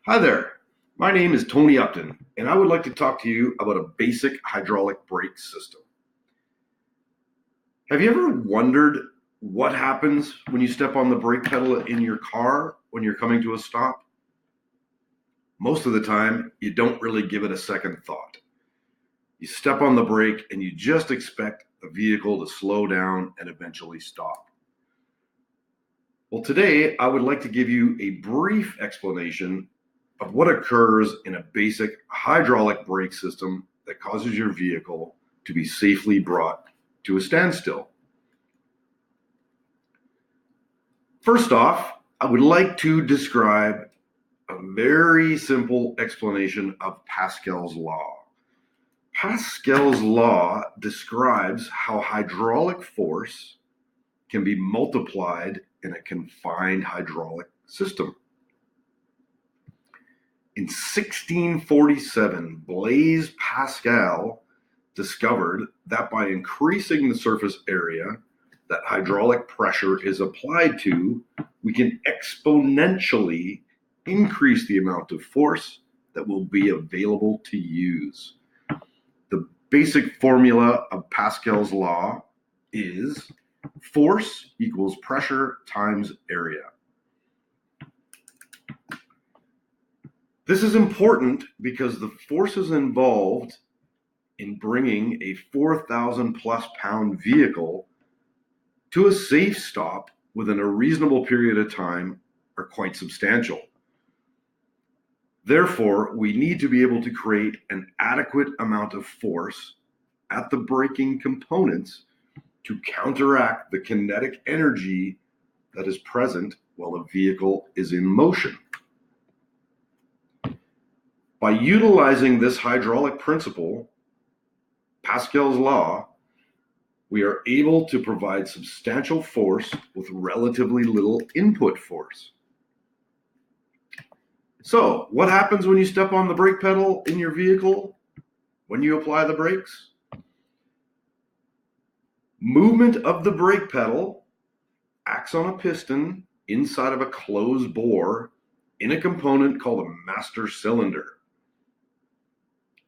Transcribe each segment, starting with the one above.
Hi there, my name is Tony Upton, and I would like to talk to you about a basic hydraulic brake system. Have you ever wondered what happens when you step on the brake pedal in your car when you're coming to a stop? Most of the time, you don't really give it a second thought. You step on the brake and you just expect the vehicle to slow down and eventually stop. Well, today I would like to give you a brief explanation of what occurs in a basic hydraulic brake system that causes your vehicle to be safely brought to a standstill. First off, I would like to describe a very simple explanation of Pascal's law. Pascal's law describes how hydraulic force can be multiplied in a confined hydraulic system. In 1647, Blaise Pascal discovered that by increasing the surface area that hydraulic pressure is applied to, we can exponentially increase the amount of force that will be available to use. The basic formula of Pascal's law is force equals pressure times area. This is important because the forces involved in bringing a 4,000 plus pound vehicle to a safe stop within a reasonable period of time are quite substantial. Therefore, we need to be able to create an adequate amount of force at the braking components to counteract the kinetic energy that is present while a vehicle is in motion. By utilizing this hydraulic principle, Pascal's law, we are able to provide substantial force with relatively little input force. So, what happens when you step on the brake pedal in your vehicle when you apply the brakes? Movement of the brake pedal acts on a piston inside of a closed bore in a component called a master cylinder.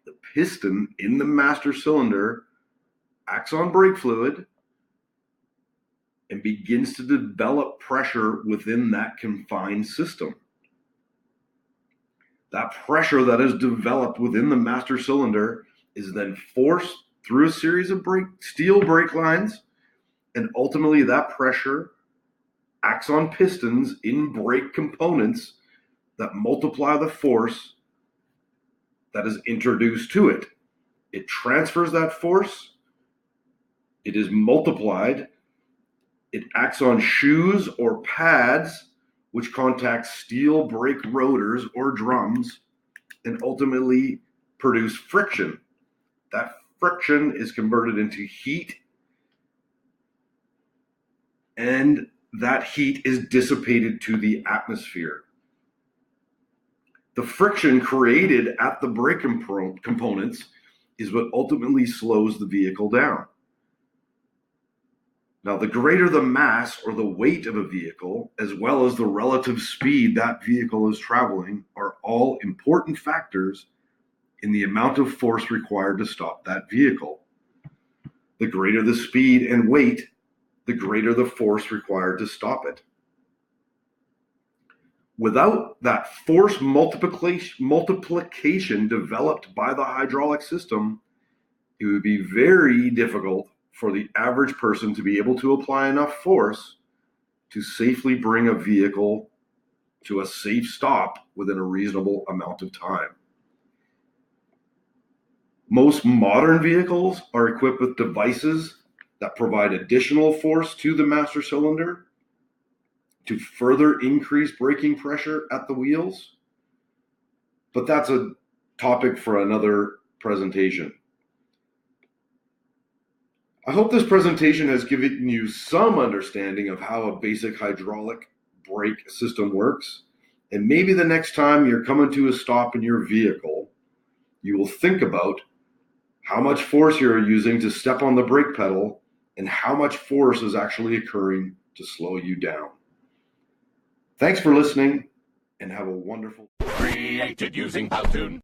The piston in the master cylinder acts on brake fluid and begins to develop pressure within that confined system. That pressure that is developed within the master cylinder is then forced through a series of steel brake lines, and ultimately that pressure acts on pistons in brake components that multiply the force that is introduced to it. It transfers that force, it is multiplied, it acts on shoes or pads which contact steel brake rotors or drums and ultimately produce friction. That friction is converted into heat, and that heat is dissipated to the atmosphere. The friction created at the brake components is what ultimately slows the vehicle down. Now, the greater the mass or the weight of a vehicle, as well as the relative speed that vehicle is traveling, are all important factors in the amount of force required to stop that vehicle. The greater the speed and weight, the greater the force required to stop it. Without that force multiplication developed by the hydraulic system, it would be very difficult for the average person to be able to apply enough force to safely bring a vehicle to a safe stop within a reasonable amount of time. Most modern vehicles are equipped with devices that provide additional force to the master cylinder to further increase braking pressure at the wheels. But that's a topic for another presentation. I hope this presentation has given you some understanding of how a basic hydraulic brake system works. And maybe the next time you're coming to a stop in your vehicle, you will think about how much force you're using to step on the brake pedal and how much force is actually occurring to slow you down. Thanks for listening. and have a wonderful. Created using Powtoon.